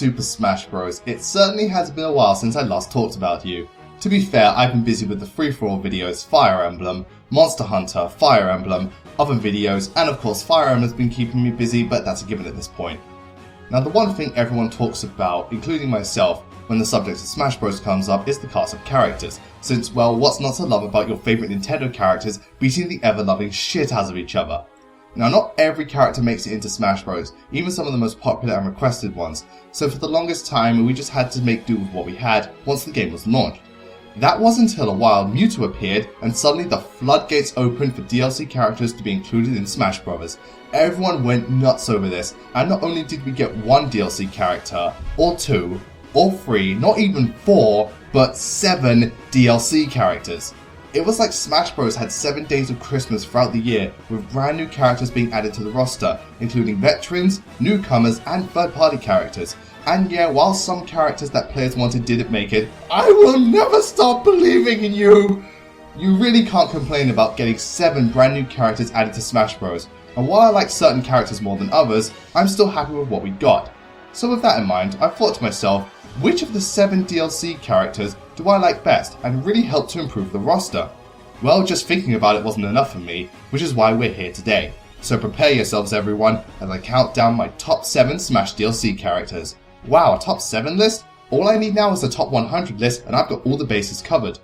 Super Smash Bros, it certainly has been a while since I last talked about you. To be fair, I've been busy with the free-for-all videos Fire Emblem, Monster Hunter, Fire Emblem, other videos, and of course Fire Emblem's been keeping me busy, but that's a given at this point. Now the one thing everyone talks about, including myself, when the subject of Smash Bros comes up is the cast of characters, since, well, what's not to love about your favourite Nintendo characters beating the ever-loving shit out of each other? Now not every character makes it into Smash Bros, even some of the most popular and requested ones, so for the longest time we just had to make do with what we had once the game was launched. That wasn't until a while Mewtwo appeared and suddenly the floodgates opened for DLC characters to be included in Smash Bros. Everyone went nuts over this, and not only did we get one DLC character, or two, or three, not even four, but 7 DLC characters. It was like Smash Bros had 7 days of Christmas throughout the year, with brand new characters being added to the roster, including veterans, newcomers, and third-party characters. And yeah, while some characters that players wanted didn't make it, I will never stop believing in you! You really can't complain about getting 7 brand new characters added to Smash Bros. And while I like certain characters more than others, I'm still happy with what we got. So with that in mind, I thought to myself, which of the 7 DLC characters do I like best and really help to improve the roster? Well, just thinking about it wasn't enough for me, which is why we're here today. So prepare yourselves everyone as I count down my top 7 Smash DLC characters. Wow, a top 7 list? All I need now is a top 100 list and I've got all the bases covered.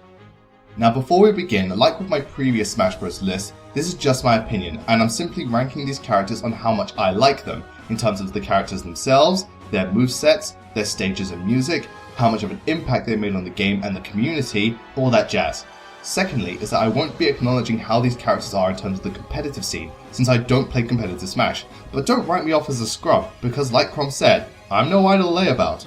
Now before we begin, like with my previous Smash Bros list, this is just my opinion and I'm simply ranking these characters on how much I like them, in terms of the characters themselves, their movesets, their stages and music, how much of an impact they made on the game and the community, all that jazz. Secondly is that I won't be acknowledging how these characters are in terms of the competitive scene, since I don't play competitive Smash, but don't write me off as a scrub, because like Crom said, I'm no idle layabout.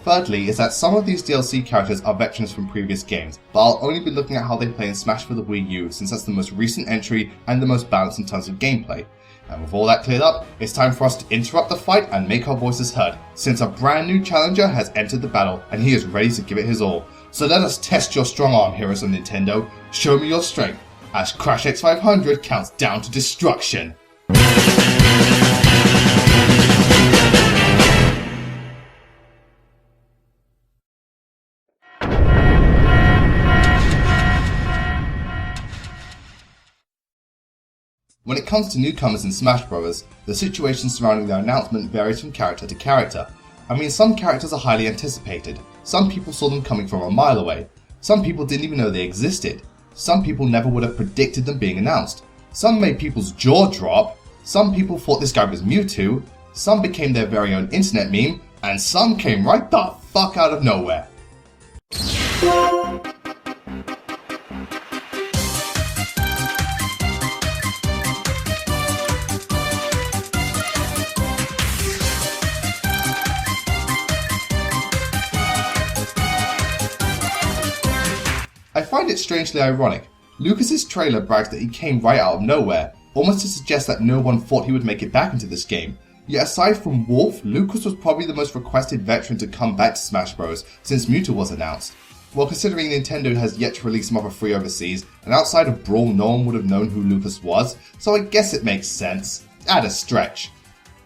Thirdly is that some of these DLC characters are veterans from previous games, but I'll only be looking at how they play in Smash for the Wii U since that's the most recent entry and the most balanced in terms of gameplay. And with all that cleared up, it's time for us to interrupt the fight and make our voices heard, since a brand new challenger has entered the battle and he is ready to give it his all. So let us test your strong arm, heroes of Nintendo. Show me your strength as CRASHX500 counts down to destruction. When it comes to newcomers in Smash Bros, the situation surrounding their announcement varies from character to character. I mean, some characters are highly anticipated, some people saw them coming from a mile away, some people didn't even know they existed, some people never would have predicted them being announced, some made people's jaw drop, some people thought this guy was Mewtwo, some became their very own internet meme, and some came right the fuck out of nowhere. I find it strangely ironic. Lucas's trailer brags that he came right out of nowhere, almost to suggest that no one thought he would make it back into this game. Yet aside from Wolf, Lucas was probably the most requested veteran to come back to Smash Bros. Since Mewtwo was announced. Well, considering Nintendo has yet to release Mother 3 overseas, and outside of Brawl no one would have known who Lucas was, so I guess it makes sense. At a stretch.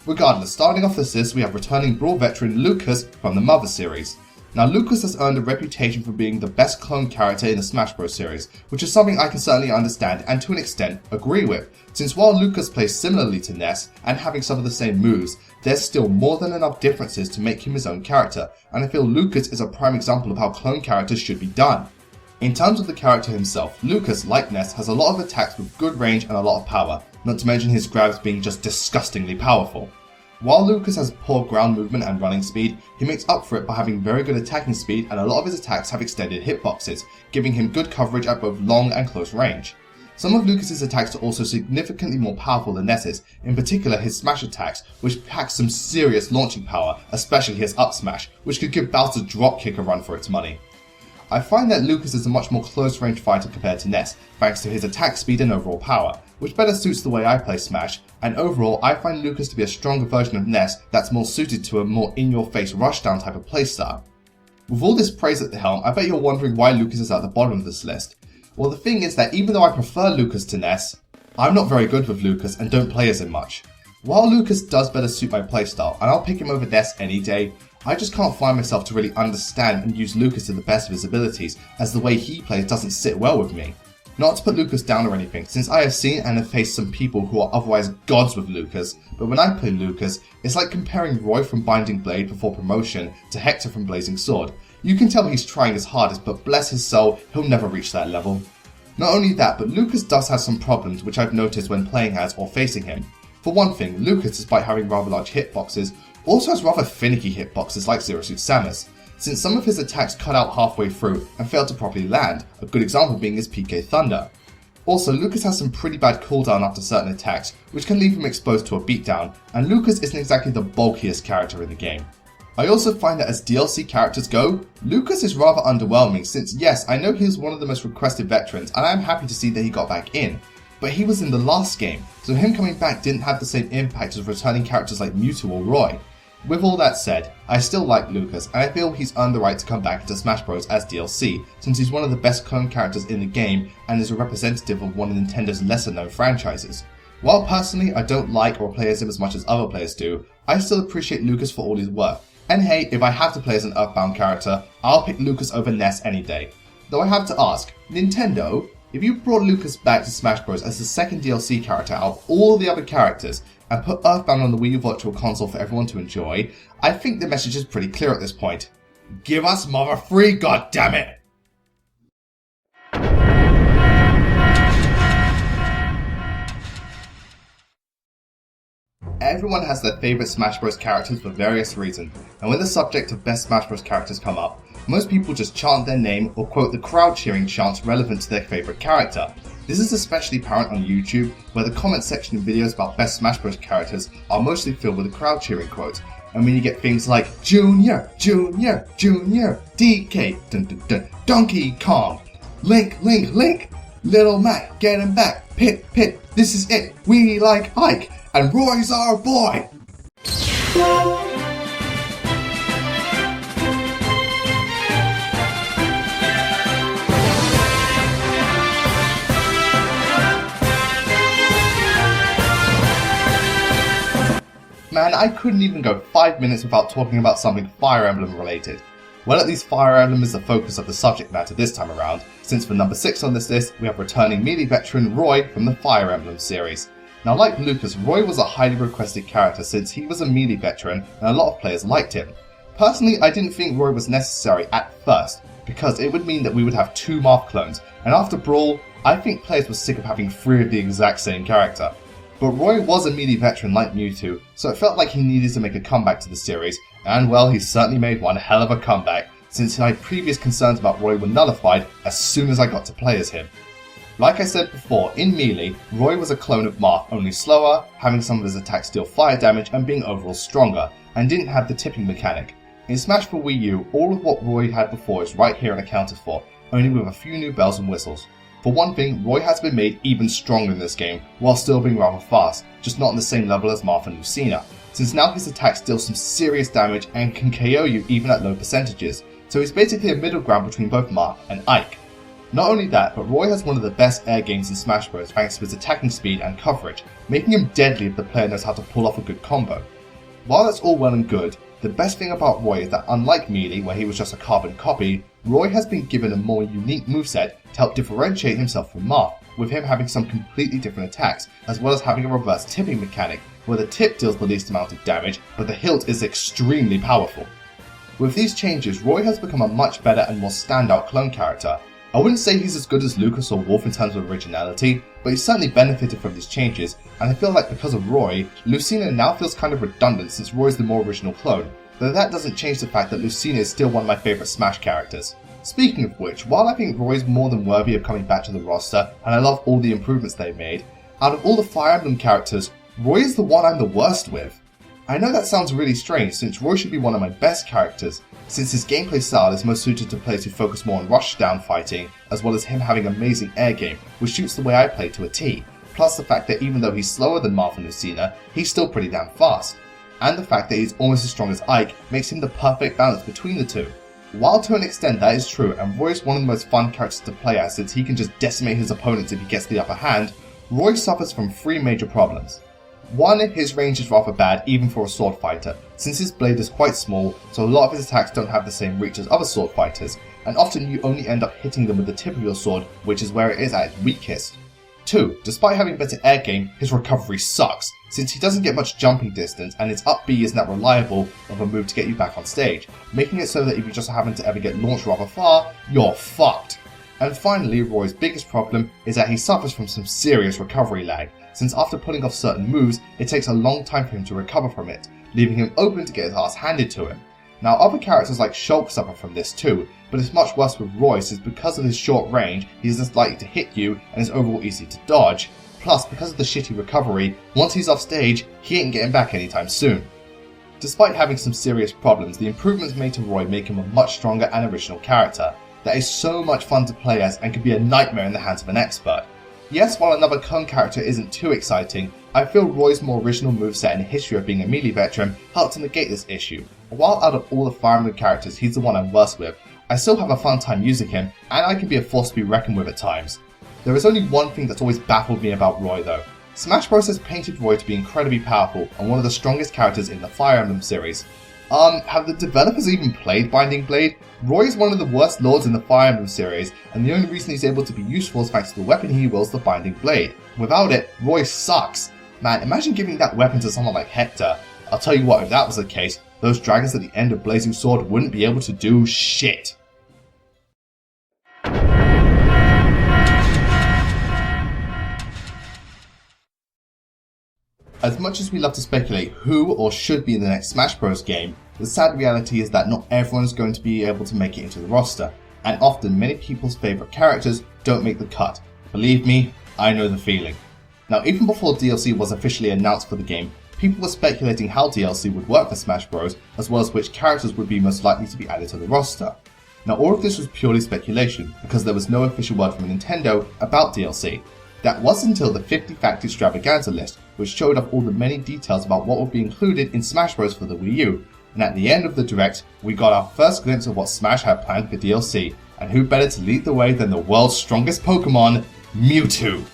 Regardless, starting off this list we have returning Brawl veteran Lucas from the Mother series. Now Lucas has earned a reputation for being the best clone character in the Smash Bros series, which is something I can certainly understand and to an extent agree with, since while Lucas plays similarly to Ness and having some of the same moves, there's still more than enough differences to make him his own character, and I feel Lucas is a prime example of how clone characters should be done. In terms of the character himself, Lucas, like Ness, has a lot of attacks with good range and a lot of power, not to mention his grabs being just disgustingly powerful. While Lucas has poor ground movement and running speed, he makes up for it by having very good attacking speed and a lot of his attacks have extended hitboxes, giving him good coverage at both long and close range. Some of Lucas's attacks are also significantly more powerful than Ness's, in particular his smash attacks, which pack some serious launching power, especially his up smash, which could give Bowser's dropkick a run for its money. I find that Lucas is a much more close range fighter compared to Ness, thanks to his attack speed and overall power, which better suits the way I play Smash, and overall I find Lucas to be a stronger version of Ness that's more suited to a more in-your-face rushdown type of playstyle. With all this praise at the helm, I bet you're wondering why Lucas is at the bottom of this list. Well, the thing is that even though I prefer Lucas to Ness, I'm not very good with Lucas and don't play as him much. While Lucas does better suit my playstyle, and I'll pick him over Ness any day, I just can't find myself to really understand and use Lucas to the best of his abilities, as the way he plays doesn't sit well with me. Not to put Lucas down or anything, since I have seen and have faced some people who are otherwise gods with Lucas, but when I play Lucas, it's like comparing Roy from Binding Blade before promotion to Hector from Blazing Sword. You can tell he's trying his hardest, but bless his soul, he'll never reach that level. Not only that, but Lucas does have some problems which I've noticed when playing as or facing him. For one thing, Lucas, despite having rather large hitboxes, also has rather finicky hitboxes like Zero Suit Samus, since some of his attacks cut out halfway through and fail to properly land, a good example being his PK Thunder. Also, Lucas has some pretty bad cooldown after certain attacks, which can leave him exposed to a beatdown, and Lucas isn't exactly the bulkiest character in the game. I also find that as DLC characters go, Lucas is rather underwhelming since yes, I know he was one of the most requested veterans and I am happy to see that he got back in, but he was in the last game, so him coming back didn't have the same impact as returning characters like Mewtwo or Roy. With all that said, I still like Lucas and I feel he's earned the right to come back into Smash Bros as DLC since he's one of the best clone characters in the game and is a representative of one of Nintendo's lesser known franchises. While personally I don't like or play as him as much as other players do, I still appreciate Lucas for all his work. And hey, if I have to play as an Earthbound character, I'll pick Lucas over Ness any day. Though I have to ask, Nintendo, if you brought Lucas back to Smash Bros as the second DLC character out of all the other characters, and put Earthbound on the Wii U Virtual Console for everyone to enjoy, I think the message is pretty clear at this point. Give us Mother Free, goddammit! Everyone has their favourite Smash Bros characters for various reasons, and when the subject of best Smash Bros characters come up, most people just chant their name or quote the crowd cheering chants relevant to their favourite character. This is especially apparent on YouTube, where the comment section in videos about best Smash Bros characters are mostly filled with the crowd cheering quotes, and when you get things like Junior, Junior, Junior, DK, dun dun dun, Donkey Kong, Link, Link, Link, Little Mac, get him back, Pit, Pit, this is it, we like Ike, and Roy's our boy! Man, I couldn't even go 5 minutes without talking about something Fire Emblem related. Well, at least Fire Emblem is the focus of the subject matter this time around, since for number 6 on this list, we have returning melee veteran Roy from the Fire Emblem series. Now, like Lucas, Roy was a highly requested character since he was a melee veteran and a lot of players liked him. Personally, I didn't think Roy was necessary at first, because it would mean that we would have 2 Marth clones, and after Brawl, I think players were sick of having 3 of the exact same character. But Roy was a melee veteran like Mewtwo, so it felt like he needed to make a comeback to the series, and well, he certainly made one hell of a comeback, since my previous concerns about Roy were nullified as soon as I got to play as him. Like I said before, in Melee, Roy was a clone of Marth, only slower, having some of his attacks deal fire damage and being overall stronger, and didn't have the tipping mechanic. In Smash for Wii U, all of what Roy had before is right here and accounted for, only with a few new bells and whistles. For one thing, Roy has been made even stronger in this game, while still being rather fast, just not on the same level as Marth and Lucina, since now his attacks deal some serious damage and can KO you even at low percentages, so he's basically a middle ground between both Marth and Ike. Not only that, but Roy has one of the best air games in Smash Bros thanks to his attacking speed and coverage, making him deadly if the player knows how to pull off a good combo. While that's all well and good, the best thing about Roy is that unlike Melee, where he was just a carbon copy, Roy has been given a more unique moveset to help differentiate himself from Marth, with him having some completely different attacks, as well as having a reverse tipping mechanic, where the tip deals the least amount of damage, but the hilt is extremely powerful. With these changes, Roy has become a much better and more standout clone character. I wouldn't say he's as good as Lucas or Wolf in terms of originality, but he's certainly benefited from these changes, and I feel like because of Roy, Lucina now feels kind of redundant since Roy's the more original clone, though that doesn't change the fact that Lucina is still one of my favourite Smash characters. Speaking of which, while I think Roy's more than worthy of coming back to the roster, and I love all the improvements they've made, out of all the Fire Emblem characters, Roy is the one I'm the worst with. I know that sounds really strange since Roy should be one of my best characters, since his gameplay style is most suited to players who focus more on rushdown fighting, as well as him having amazing air game, which suits the way I play to a T, plus the fact that even though he's slower than Marth and Lucina, he's still pretty damn fast, and the fact that he's almost as strong as Ike makes him the perfect balance between the two. While to an extent that is true, and Roy is one of the most fun characters to play as since he can just decimate his opponents if he gets the upper hand, Roy suffers from 3 major problems. One, his range is rather bad even for a sword fighter, since his blade is quite small, so a lot of his attacks don't have the same reach as other sword fighters, and often you only end up hitting them with the tip of your sword, which is where it is at its weakest. 2. Despite having better air game, his recovery sucks, since he doesn't get much jumping distance and his up B isn't that reliable of a move to get you back on stage, making it so that if you just happen to ever get launched rather far, you're fucked. And finally, Roy's biggest problem is that he suffers from some serious recovery lag, since after pulling off certain moves, it takes a long time for him to recover from it, leaving him open to get his ass handed to him. Now, other characters like Shulk suffer from this too, but it's much worse with Roy since because of his short range, he's less likely to hit you and is overall easy to dodge. Plus, because of the shitty recovery, once he's off stage, he ain't getting back anytime soon. Despite having some serious problems, the improvements made to Roy make him a much stronger and original character that is so much fun to play as and can be a nightmare in the hands of an expert. Yes, while another Kung character isn't too exciting, I feel Roy's more original moveset and history of being a melee veteran helped to negate this issue. While out of all the Fire Emblem characters he's the one I'm worst with, I still have a fun time using him, and I can be a force to be reckoned with at times. There is only one thing that's always baffled me about Roy though. Smash Bros has painted Roy to be incredibly powerful and one of the strongest characters in the Fire Emblem series. Have the developers even played Binding Blade? Roy is one of the worst lords in the Fire Emblem series, and the only reason he's able to be useful is thanks to the weapon he wields, the Binding Blade. Without it, Roy sucks. Man, imagine giving that weapon to someone like Hector. I'll tell you what, if that was the case, those dragons at the end of Blazing Sword wouldn't be able to do shit. As much as we love to speculate who or should be in the next Smash Bros game, the sad reality is that not everyone is going to be able to make it into the roster, and often many people's favourite characters don't make the cut. Believe me, I know the feeling. Now, even before DLC was officially announced for the game, people were speculating how DLC would work for Smash Bros, as well as which characters would be most likely to be added to the roster. Now, all of this was purely speculation, because there was no official word from Nintendo about DLC. That wasn't until the 50 Fact Extravaganza list, which showed off all the many details about what would be included in Smash Bros for the Wii U, and at the end of the Direct, we got our first glimpse of what Smash had planned for DLC, and who better to lead the way than the world's strongest Pokemon, Mewtwo.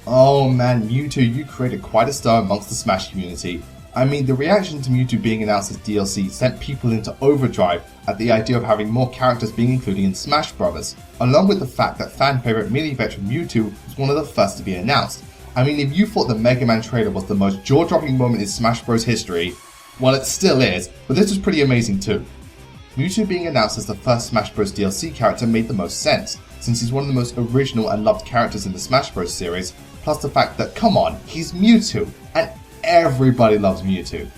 Oh man, Mewtwo, you created quite a stir amongst the Smash community. I mean, the reaction to Mewtwo being announced as DLC sent people into overdrive at the idea of having more characters being included in Smash Bros, along with the fact that fan favourite melee veteran Mewtwo was one of the first to be announced. I mean, if you thought the Mega Man trailer was the most jaw-dropping moment in Smash Bros history, well it still is, but this was pretty amazing too. Mewtwo being announced as the first Smash Bros DLC character made the most sense, since he's one of the most original and loved characters in the Smash Bros series, plus the fact that, come on, he's Mewtwo, and everybody loves Mewtwo.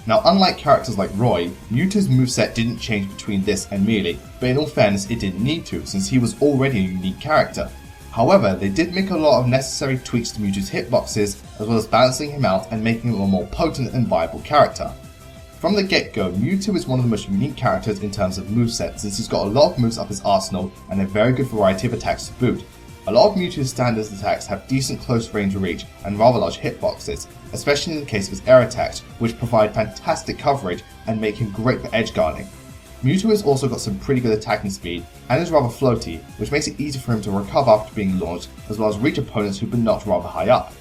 Now, unlike characters like Roy, Mewtwo's moveset didn't change between this and Melee, but in all fairness it didn't need to, since he was already a unique character. However, they did make a lot of necessary tweaks to Mewtwo's hitboxes, as well as balancing him out and making him a more potent and viable character. From the get-go, Mewtwo is one of the most unique characters in terms of moveset, since he's got a lot of moves up his arsenal and a very good variety of attacks to boot. A lot of Mewtwo's standard attacks have decent close range reach and rather large hitboxes, especially in the case of his air attacks, which provide fantastic coverage and make him great for edge guarding. Mewtwo has also got some pretty good attacking speed and is rather floaty, which makes it easy for him to recover after being launched, as well as reach opponents who've been knocked rather high up.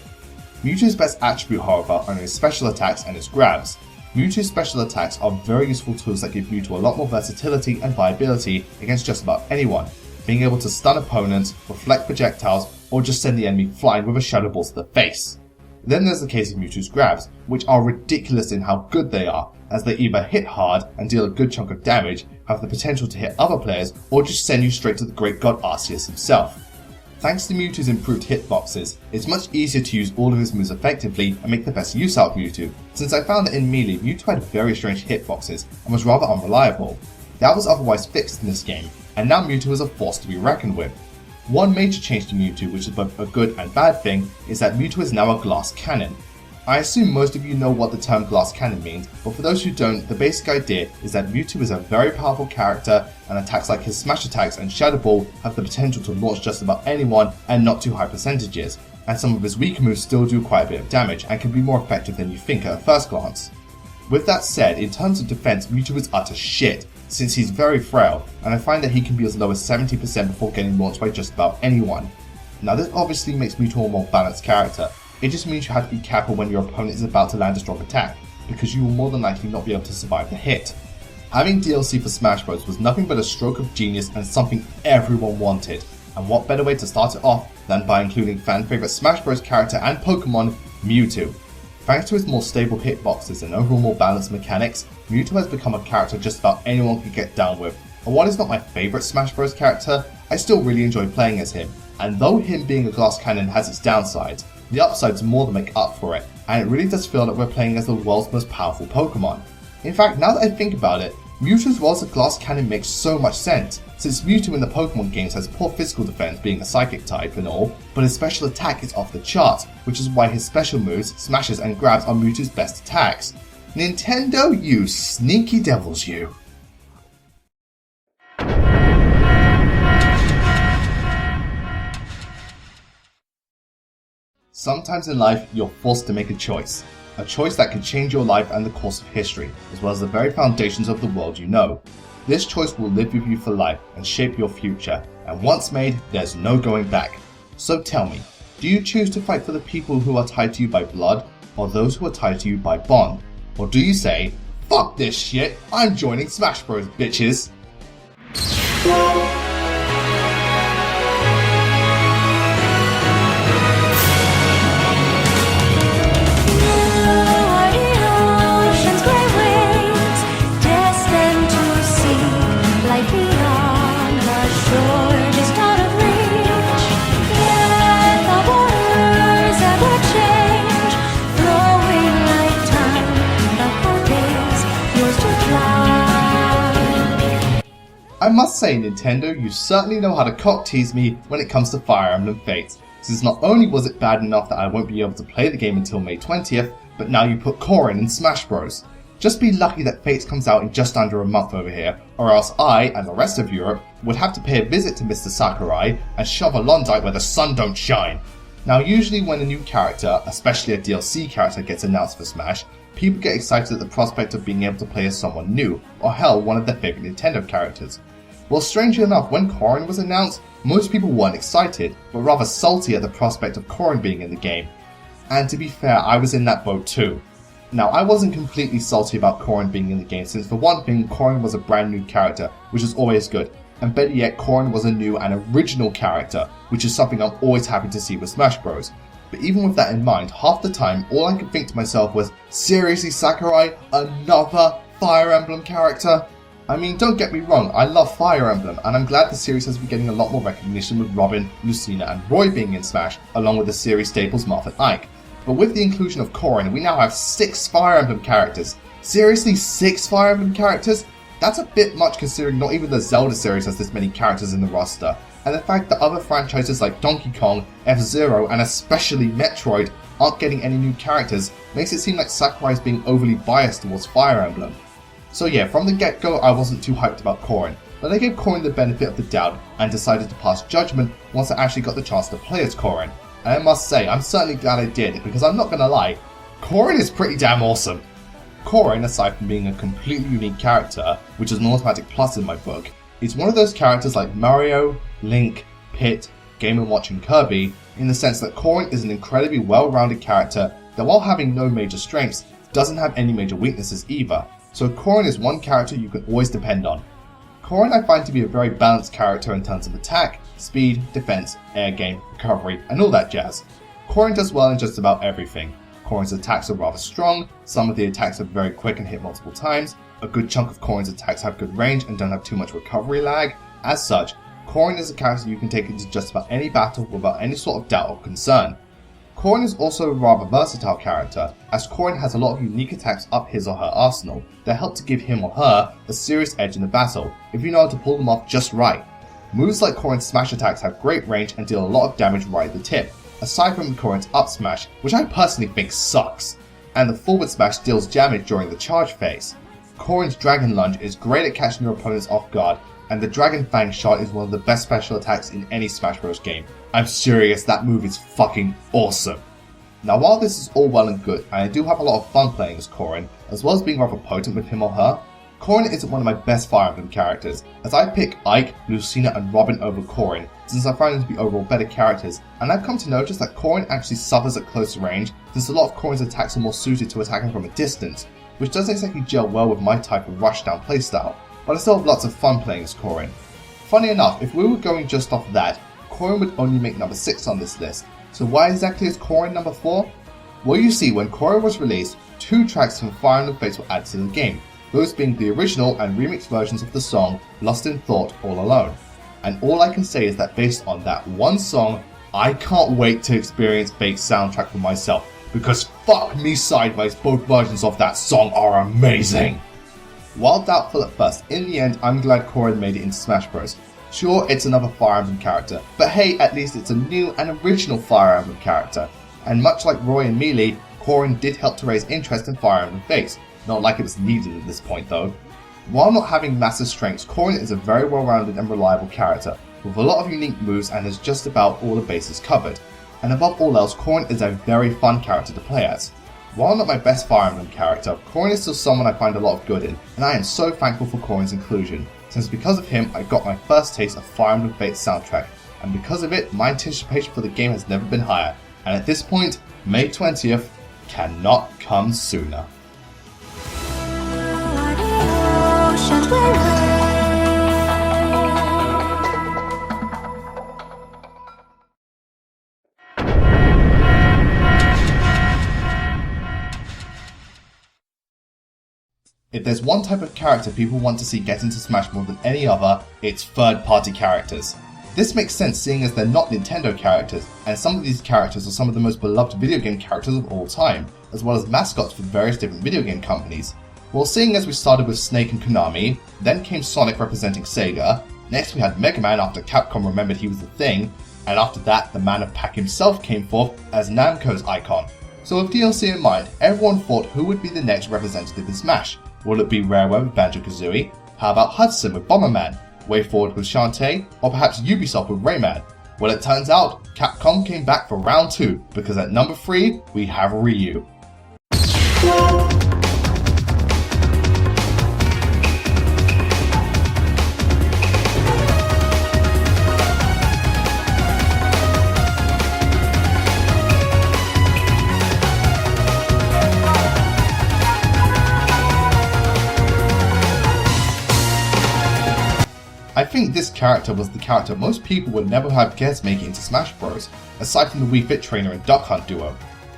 Mewtwo's best attribute, however, are his special attacks and his grabs. Mewtwo's special attacks are very useful tools that give Mewtwo a lot more versatility and viability against just about anyone, being able to stun opponents, reflect projectiles, or just send the enemy flying with a shadow ball to the face. Then there's the case of Mewtwo's grabs, which are ridiculous in how good they are, as they either hit hard and deal a good chunk of damage, have the potential to hit other players, or just send you straight to the great god Arceus himself. Thanks to Mewtwo's improved hitboxes, it's much easier to use all of his moves effectively and make the best use out of Mewtwo, since I found that in Melee, Mewtwo had very strange hitboxes and was rather unreliable. That was otherwise fixed in this game, and now Mewtwo is a force to be reckoned with. One major change to Mewtwo, which is both a good and bad thing, is that Mewtwo is now a glass cannon. I assume most of you know what the term glass cannon means, but for those who don't, the basic idea is that Mewtwo is a very powerful character, and attacks like his smash attacks and Shadow Ball have the potential to launch just about anyone and not too high percentages, and some of his weaker moves still do quite a bit of damage and can be more effective than you think at a first glance. With that said, in terms of defense, Mewtwo is utter shit, since he's very frail, and I find that he can be as low as 70% before getting launched by just about anyone. Now this obviously makes Mewtwo a more balanced character. It just means you have to be careful when your opponent is about to land a strong attack, because you will more than likely not be able to survive the hit. Having DLC for Smash Bros was nothing but a stroke of genius and something everyone wanted, and what better way to start it off than by including fan favourite Smash Bros character and Pokemon, Mewtwo. Thanks to his more stable hitboxes and overall more balanced mechanics, Mewtwo has become a character just about anyone can get down with, and while he's not my favourite Smash Bros character, I still really enjoy playing as him, and though him being a glass cannon has its downsides, the upsides more than make up for it, and it really does feel like we're playing as the world's most powerful Pokemon. In fact, now that I think about it, Mewtwo's role as a glass cannon makes so much sense, since Mewtwo in the Pokemon games has poor physical defense being a psychic type and all, but his special attack is off the charts, which is why his special moves, smashes and grabs are Mewtwo's best attacks. Nintendo, you sneaky devils you. Sometimes in life, you're forced to make a choice that can change your life and the course of history, as well as the very foundations of the world you know. This choice will live with you for life and shape your future, and once made, there's no going back. So tell me, do you choose to fight for the people who are tied to you by blood, or those who are tied to you by bond? Or do you say, fuck this shit, I'm joining Smash Bros, bitches? I must say, Nintendo, you certainly know how to cock tease me when it comes to Fire Emblem Fates, since not only was it bad enough that I won't be able to play the game until May 20th, but now you put Corrin in Smash Bros. Just be lucky that Fates comes out in just under a month over here, or else I, and the rest of Europe, would have to pay a visit to Mr. Sakurai and shove a Klondike where the sun don't shine. Now usually when a new character, especially a DLC character, gets announced for Smash, people get excited at the prospect of being able to play as someone new, or hell, one of their favourite Nintendo characters. Well, strangely enough, when Corrin was announced, most people weren't excited, but rather salty at the prospect of Corrin being in the game. And to be fair, I was in that boat too. Now, I wasn't completely salty about Corrin being in the game, since for one thing, Corrin was a brand new character, which is always good, and better yet, Corrin was a new and original character, which is something I'm always happy to see with Smash Bros. But even with that in mind, half the time, all I could think to myself was, seriously Sakurai, another Fire Emblem character? I mean, don't get me wrong, I love Fire Emblem, and I'm glad the series has been getting a lot more recognition with Robin, Lucina and Roy being in Smash, along with the series staples Marth and Ike. But with the inclusion of Corrin, we now have 6 Fire Emblem characters. Seriously, 6 Fire Emblem characters? That's a bit much considering not even the Zelda series has this many characters in the roster, and the fact that other franchises like Donkey Kong, F-Zero and especially Metroid aren't getting any new characters makes it seem like Sakurai is being overly biased towards Fire Emblem. So yeah, from the get-go I wasn't too hyped about Corrin, but I gave Corrin the benefit of the doubt and decided to pass judgment once I actually got the chance to play as Corrin. And I must say, I'm certainly glad I did, because I'm not gonna lie, Corrin is pretty damn awesome. Corrin, aside from being a completely unique character, which is an automatic plus in my book, is one of those characters like Mario, Link, Pit, Game & Watch and Kirby, in the sense that Corrin is an incredibly well-rounded character that while having no major strengths, doesn't have any major weaknesses either. So Corrin is one character you can always depend on. Corrin I find to be a very balanced character in terms of attack, speed, defense, air game, recovery, and all that jazz. Corrin does well in just about everything. Corrin's attacks are rather strong, some of the attacks are very quick and hit multiple times, a good chunk of Corrin's attacks have good range and don't have too much recovery lag. As such, Corrin is a character you can take into just about any battle without any sort of doubt or concern. Corrin is also a rather versatile character, as Corrin has a lot of unique attacks up his or her arsenal that help to give him or her a serious edge in the battle, if you know how to pull them off just right. Moves like Corrin's smash attacks have great range and deal a lot of damage right at the tip, aside from Corrin's up smash, which I personally think sucks. and the forward smash deals damage during the charge phase. Corrin's Dragon Lunge is great at catching your opponents off guard, and the Dragon Fang shot is one of the best special attacks in any Smash Bros. Game. I'm serious, that move is fucking awesome. Now while this is all well and good, and I do have a lot of fun playing as Corrin, as well as being rather potent with him or her, Corrin isn't one of my best Fire Emblem characters, as I pick Ike, Lucina and Robin over Corrin, since I find them to be overall better characters, and I've come to notice that Corrin actually suffers at closer range, since a lot of Corrin's attacks are more suited to attacking from a distance, which doesn't exactly gel well with my type of rushdown playstyle, but I still have lots of fun playing as Corrin. Funny enough, if we were going just off that, Corrin would only make number 6 on this list, so why exactly is Corrin number 4? Well, you see, when Corrin was released, 2 tracks from Fire Emblem Fates were added to the game, those being the original and remixed versions of the song Lost in Thought All Alone. And all I can say is that based on that one song, I can't wait to experience Fate's soundtrack for myself, because fuck me sideways, both versions of that song are amazing! While doubtful at first, in the end I'm glad Corrin made it into Smash Bros. Sure, it's another Fire Emblem character, but hey, at least it's a new and original Fire Emblem character. And much like Roy and Melee, Corrin did help to raise interest in Fire Emblem Fates, not like it was needed at this point though. While not having massive strengths, Corrin is a very well-rounded and reliable character, with a lot of unique moves and has just about all the bases covered. And above all else, Corrin is a very fun character to play as. While not my best Fire Emblem character, Corrin is still someone I find a lot of good in, and I am so thankful for Corrin's inclusion, since because of him I got my first taste of Fire Emblem Fates soundtrack, and because of it my anticipation for the game has never been higher, and at this point, May 20th cannot come sooner. If there's one type of character people want to see get into Smash more than any other, it's third-party characters. This makes sense seeing as they're not Nintendo characters, and some of these characters are some of the most beloved video game characters of all time, as well as mascots for various different video game companies. Well, seeing as we started with Snake and Konami, then came Sonic representing Sega, next we had Mega Man after Capcom remembered he was the thing, and after that the Man of Pac himself came forth as Namco's icon. So with DLC in mind, everyone thought who would be the next representative in Smash. Will it be Rareware with Banjo-Kazooie? How about Hudson with Bomberman? WayForward with Shantae? Or perhaps Ubisoft with Rayman? Well, it turns out Capcom came back for round 2, because at number 3 we have Ryu. I think this character was the character most people would never have guessed making it into Smash Bros, aside from the Wii Fit Trainer and Duck Hunt duo.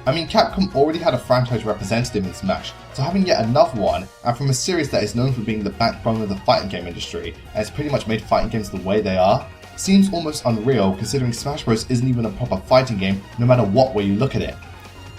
I mean, Capcom already had a franchise representative in Smash, so having yet another one, and from a series that is known for being the backbone of the fighting game industry, and has pretty much made fighting games the way they are, seems almost unreal considering Smash Bros isn't even a proper fighting game no matter what way you look at it.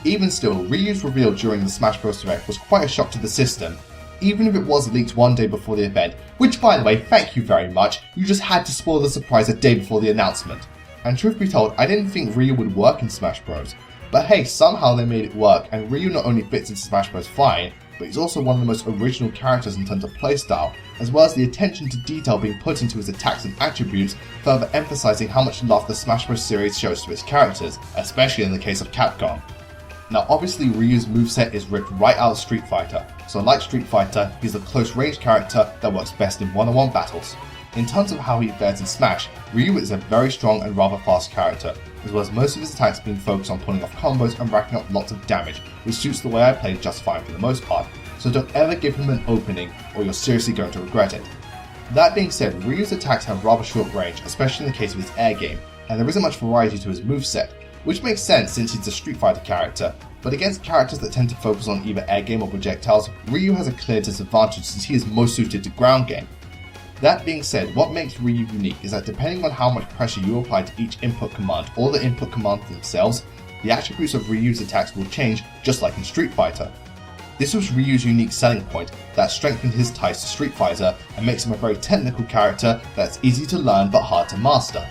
Even still, Ryu's reveal during the Smash Bros Direct was quite a shock to the system, even if it was leaked one day before the event, which by the way, thank you very much, you just had to spoil the surprise a day before the announcement. And truth be told, I didn't think Ryu would work in Smash Bros, but hey, somehow they made it work, and Ryu not only fits into Smash Bros fine, but he's also one of the most original characters in terms of playstyle, as well as the attention to detail being put into his attacks and attributes, further emphasizing how much love the Smash Bros series shows to its characters, especially in the case of Capcom. Now obviously Ryu's moveset is ripped right out of Street Fighter, so like Street Fighter, he's a close range character that works best in one-on-one battles. In terms of how he fares in Smash, Ryu is a very strong and rather fast character, as well as most of his attacks being focused on pulling off combos and racking up lots of damage, which suits the way I play just fine for the most part, so don't ever give him an opening or you're seriously going to regret it. That being said, Ryu's attacks have rather short range, especially in the case of his air game, and there isn't much variety to his moveset, which makes sense since he's a Street Fighter character, but against characters that tend to focus on either air game or projectiles, Ryu has a clear disadvantage since he is most suited to ground game. That being said, what makes Ryu unique is that depending on how much pressure you apply to each input command or the input commands themselves, the attributes of Ryu's attacks will change just like in Street Fighter. This was Ryu's unique selling point that strengthened his ties to Street Fighter and makes him a very technical character that's easy to learn but hard to master.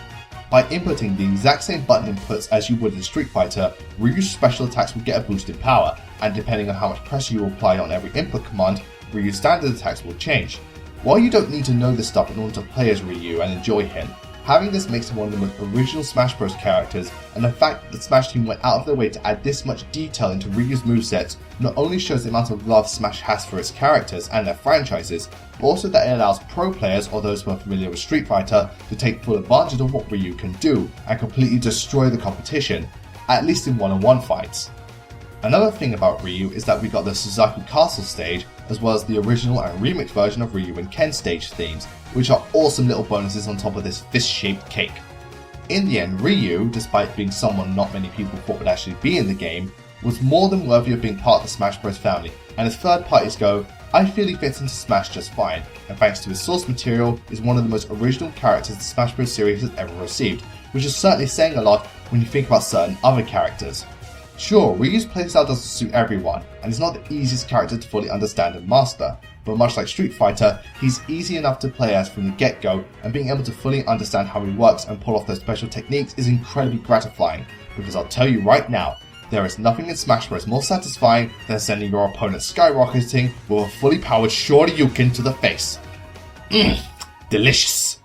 By inputting the exact same button inputs as you would in Street Fighter, Ryu's special attacks will get a boost in power, and depending on how much pressure you apply on every input command, Ryu's standard attacks will change. While you don't need to know this stuff in order to play as Ryu and enjoy him, having this makes him one of the most original Smash Bros characters, and the fact that the Smash team went out of their way to add this much detail into Ryu's movesets not only shows the amount of love Smash has for its characters and their franchises, but also that it allows pro players or those who are familiar with Street Fighter to take full advantage of what Ryu can do and completely destroy the competition, at least in one-on-one fights. Another thing about Ryu is that we got the Suzaku Castle stage, as well as the original and remixed version of Ryu and Ken stage themes, which are awesome little bonuses on top of this fist-shaped cake. In the end, Ryu, despite being someone not many people thought would actually be in the game, was more than worthy of being part of the Smash Bros family, and as third parties go, I feel he fits into Smash just fine, and thanks to his source material, is one of the most original characters the Smash Bros series has ever received, which is certainly saying a lot when you think about certain other characters. Sure, Ryu's playstyle doesn't suit everyone, and is not the easiest character to fully understand and master, but much like Street Fighter, he's easy enough to play as from the get-go, and being able to fully understand how he works and pull off those special techniques is incredibly gratifying, because I'll tell you right now, there is nothing in Smash Bros more satisfying than sending your opponent skyrocketing with a fully powered Shoryuken to the face. Delicious!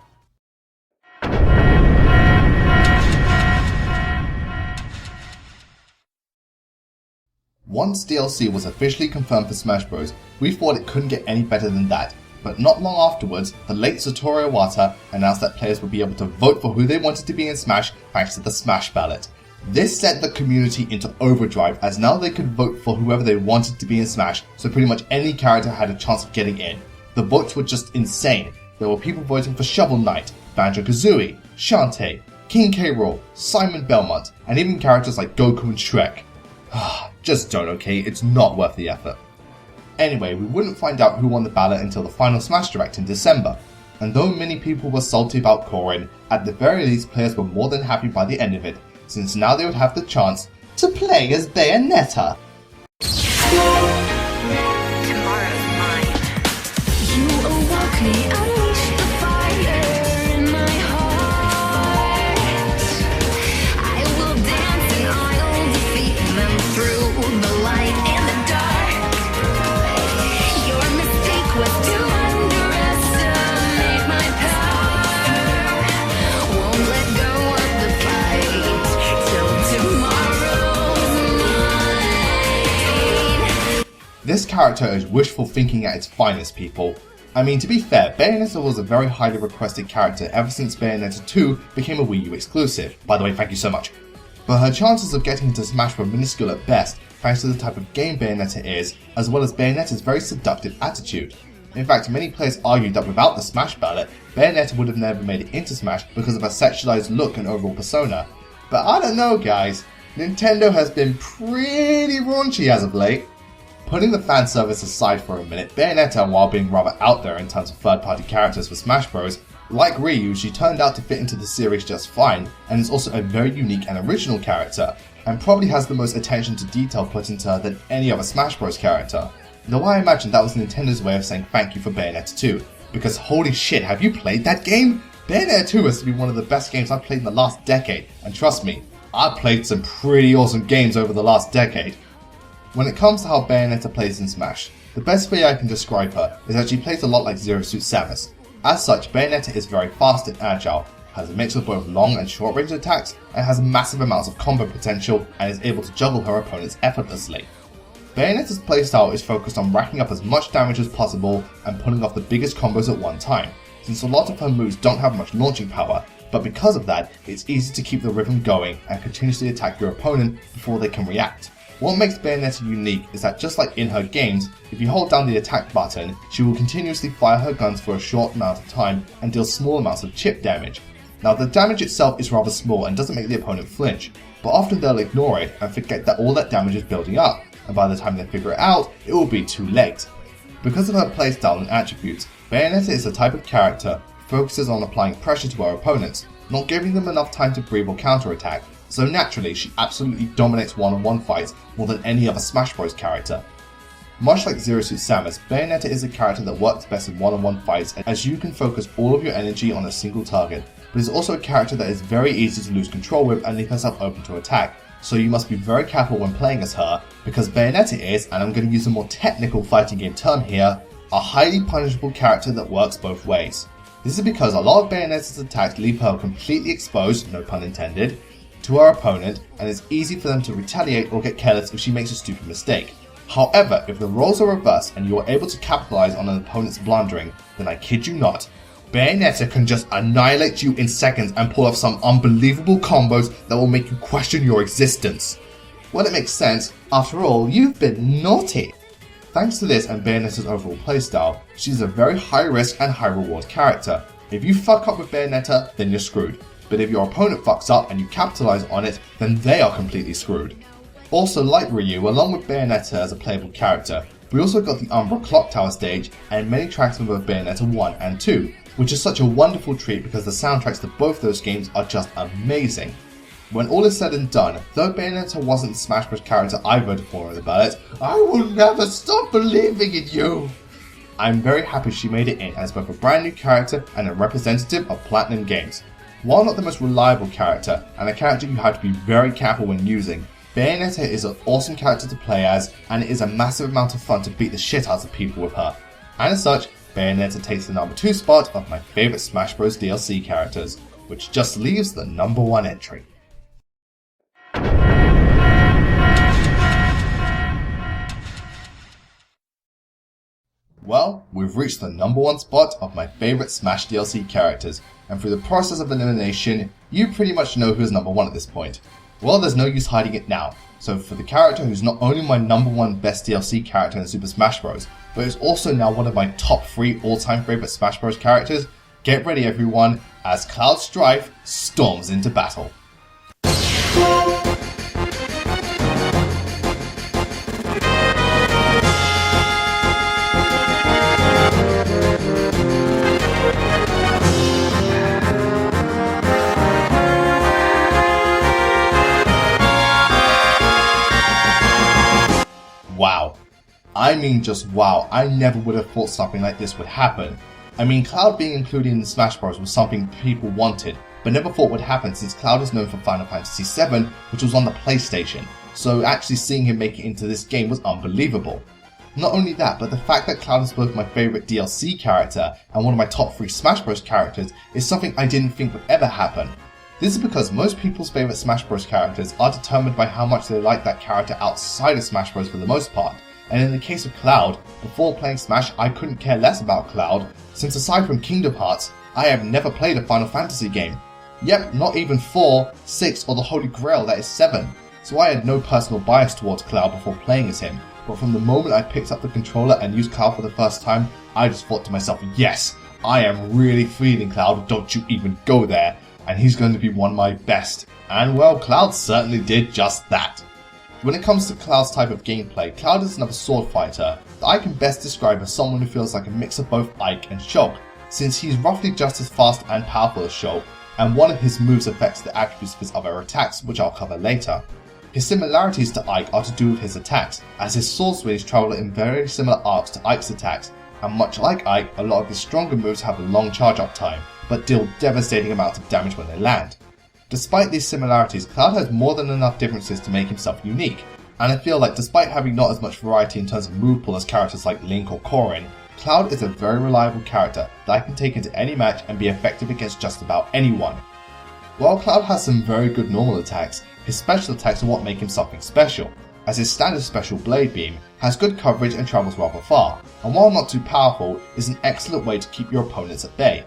Once DLC was officially confirmed for Smash Bros, we thought it couldn't get any better than that, but not long afterwards, the late Satoru Iwata announced that players would be able to vote for who they wanted to be in Smash thanks to the Smash ballot. This sent the community into overdrive, as now they could vote for whoever they wanted to be in Smash, so pretty much any character had a chance of getting in. The votes were just insane. There were people voting for Shovel Knight, Banjo-Kazooie, Shantae, King K. Rool, Simon Belmont, and even characters like Goku and Shrek. Just don't, okay? It's not worth the effort. Anyway, we wouldn't find out who won the ballot until the final Smash Direct in December, and though many people were salty about Corrin, at the very least players were more than happy by the end of it, since now they would have the chance to play as Bayonetta. Tomorrow's mine. You awoke me, unleashed the fire in my heart. I will dance and I'll defeat them through the light and the dark. Your mistake was to underestimate my power. Won't let go of the fight till tomorrow's mine. This character is wishful thinking at its finest, people. I mean, to be fair, Bayonetta was a very highly requested character ever since Bayonetta 2 became a Wii U exclusive. By the way, thank you so much. But her chances of getting into Smash were minuscule at best, thanks to the type of game Bayonetta is, as well as Bayonetta's very seductive attitude. In fact, many players argued that without the Smash ballot, Bayonetta would have never made it into Smash because of her sexualized look and overall persona. But I don't know, guys. Nintendo has been pretty raunchy as of late. Putting the fan service aside for a minute, Bayonetta, while being rather out there in terms of third-party characters for Smash Bros, like Ryu, she turned out to fit into the series just fine, and is also a very unique and original character, and probably has the most attention to detail put into her than any other Smash Bros character. Though I imagine that was Nintendo's way of saying thank you for Bayonetta 2, because holy shit, have you played that game? Bayonetta 2 has to be one of the best games I've played in the last decade, and trust me, I've played some pretty awesome games over the last decade. When it comes to how Bayonetta plays in Smash, the best way I can describe her is that she plays a lot like Zero Suit Samus. As such, Bayonetta is very fast and agile, has a mix of both long and short range attacks, and has massive amounts of combo potential and is able to juggle her opponents effortlessly. Bayonetta's playstyle is focused on racking up as much damage as possible and pulling off the biggest combos at one time, since a lot of her moves don't have much launching power, but because of that, it's easy to keep the rhythm going and continuously attack your opponent before they can react. What makes Bayonetta unique is that just like in her games, if you hold down the attack button, she will continuously fire her guns for a short amount of time and deal small amounts of chip damage. Now the damage itself is rather small and doesn't make the opponent flinch, but often they'll ignore it and forget that all that damage is building up, and by the time they figure it out, it will be too late. Because of her playstyle and attributes, Bayonetta is the type of character who focuses on applying pressure to her opponents, not giving them enough time to breathe or counterattack, so naturally she absolutely dominates one-on-one fights more than any other Smash Bros character. Much like Zero Suit Samus, Bayonetta is a character that works best in one-on-one fights as you can focus all of your energy on a single target, but is also a character that is very easy to lose control with and leave herself open to attack, so you must be very careful when playing as her, because Bayonetta is, and I'm going to use a more technical fighting game term here, a highly punishable character that works both ways. This is because a lot of Bayonetta's attacks leave her completely exposed, no pun intended, to her opponent, and it's easy for them to retaliate or get careless if she makes a stupid mistake. However, if the roles are reversed and you are able to capitalize on an opponent's blundering, then I kid you not, Bayonetta can just annihilate you in seconds and pull off some unbelievable combos that will make you question your existence. Well, it makes sense. After all, you've been naughty. Thanks to this and Bayonetta's overall playstyle, she's a very high risk and high reward character. If you fuck up with Bayonetta, then you're screwed. But if your opponent fucks up and you capitalize on it, then they are completely screwed. Also, like Ryu, along with Bayonetta as a playable character, we also got the Umbra Clock Tower stage and many tracks from both Bayonetta 1 and 2, which is such a wonderful treat because the soundtracks to both those games are just amazing. When all is said and done, though Bayonetta wasn't the Smash Bros character I voted for in the ballot, I will never stop believing in you! I'm very happy she made it in as both a brand new character and a representative of Platinum Games. While not the most reliable character, and a character you have to be very careful when using, Bayonetta is an awesome character to play as, and it is a massive amount of fun to beat the shit out of people with her. And as such, Bayonetta takes the number 2 spot of my favourite Smash Bros DLC characters, which just leaves the number 1 entry. Well, we've reached the number 1 spot of my favourite Smash DLC characters, and through the process of elimination, you pretty much know who's number 1 at this point. Well, there's no use hiding it now, so for the character who's not only my number 1 best DLC character in Super Smash Bros, but is also now one of my top 3 all-time favourite Smash Bros characters, get ready everyone, as Cloud Strife storms into battle. Wow. I mean just wow, I never would have thought something like this would happen. I mean, Cloud being included in Smash Bros was something people wanted, but never thought would happen since Cloud is known for Final Fantasy VII, which was on the PlayStation, so actually seeing him make it into this game was unbelievable. Not only that, but the fact that Cloud is both my favourite DLC character and one of my top 3 Smash Bros characters is something I didn't think would ever happen. This is because most people's favourite Smash Bros characters are determined by how much they like that character outside of Smash Bros for the most part, and in the case of Cloud, before playing Smash I couldn't care less about Cloud, since aside from Kingdom Hearts, I have never played a Final Fantasy game. Yep, not even 4, 6 or the Holy Grail that is 7, so I had no personal bias towards Cloud before playing as him, but from the moment I picked up the controller and used Cloud for the first time, I just thought to myself, yes, I am really feeling Cloud, don't you even go there, and he's going to be one of my best. And well, Cloud certainly did just that. When it comes to Cloud's type of gameplay, Cloud is another sword fighter that I can best describe as someone who feels like a mix of both Ike and Shulk, since he's roughly just as fast and powerful as Shulk, and one of his moves affects the attributes of his other attacks, which I'll cover later. His similarities to Ike are to do with his attacks, as his sword swings travel in very similar arcs to Ike's attacks, and much like Ike, a lot of his stronger moves have a long charge up time, but deal devastating amounts of damage when they land. Despite these similarities, Cloud has more than enough differences to make himself unique, and I feel like despite having not as much variety in terms of move pool as characters like Link or Corrin, Cloud is a very reliable character that I can take into any match and be effective against just about anyone. While Cloud has some very good normal attacks, his special attacks are what make him something special, as his standard special Blade Beam has good coverage and travels rather far, and while not too powerful, is an excellent way to keep your opponents at bay.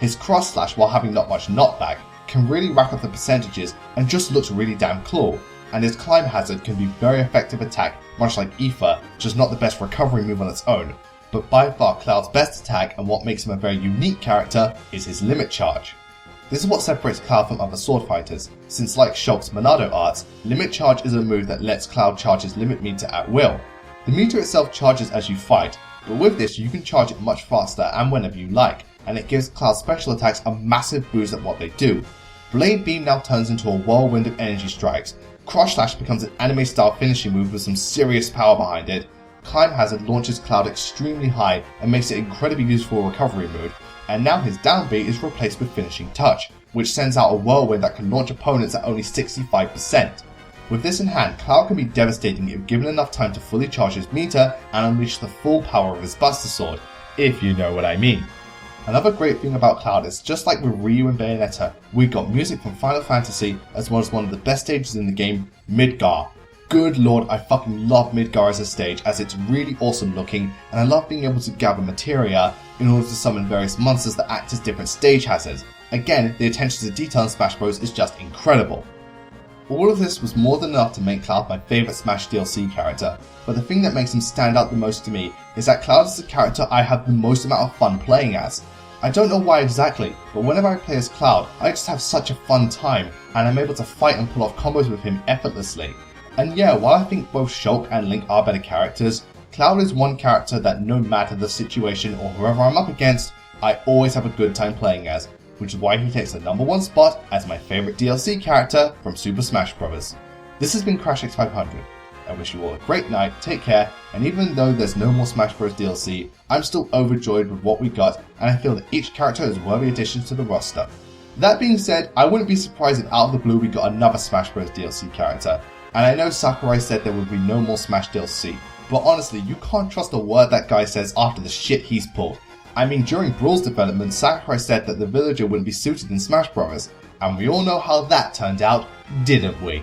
His cross slash, while having not much knockback, can really rack up the percentages and just looks really damn cool, and his climb hazard can be very effective attack, much like Aether, which is not the best recovery move on its own, but by far Cloud's best attack and what makes him a very unique character is his limit charge. This is what separates Cloud from other sword fighters, since like Shulk's Monado arts, limit charge is a move that lets Cloud charge his limit meter at will. The meter itself charges as you fight, but with this you can charge it much faster and whenever you like, and it gives Cloud's special attacks a massive boost at what they do. Blade Beam now turns into a whirlwind of energy strikes, Cross Slash becomes an anime style finishing move with some serious power behind it, Climb Hazard launches Cloud extremely high and makes it incredibly useful recovery move, and now his down B is replaced with Finishing Touch, which sends out a whirlwind that can launch opponents at only 65%. With this in hand, Cloud can be devastating if given enough time to fully charge his meter and unleash the full power of his Buster Sword, if you know what I mean. Another great thing about Cloud is just like with Ryu and Bayonetta, we got music from Final Fantasy as well as one of the best stages in the game, Midgar. Good lord, I fucking love Midgar as a stage as it's really awesome looking, and I love being able to gather materia in order to summon various monsters that act as different stage hazards. Again, the attention to detail in Smash Bros is just incredible. All of this was more than enough to make Cloud my favourite Smash DLC character, but the thing that makes him stand out the most to me is that Cloud is the character I have the most amount of fun playing as. I don't know why exactly, but whenever I play as Cloud, I just have such a fun time, and I'm able to fight and pull off combos with him effortlessly. And yeah, while I think both Shulk and Link are better characters, Cloud is one character that no matter the situation or whoever I'm up against, I always have a good time playing as, which is why he takes the #1 spot as my favourite DLC character from Super Smash Bros. This has been CRASHX500. I wish you all a great night, take care, and even though there's no more Smash Bros DLC, I'm still overjoyed with what we got, and I feel that each character is worthy additions to the roster. That being said, I wouldn't be surprised if out of the blue we got another Smash Bros DLC character, and I know Sakurai said there would be no more Smash DLC, but honestly, you can't trust a word that guy says after the shit he's pulled. I mean, during Brawl's development, Sakurai said that the villager wouldn't be suited in Smash Bros, and we all know how that turned out, didn't we?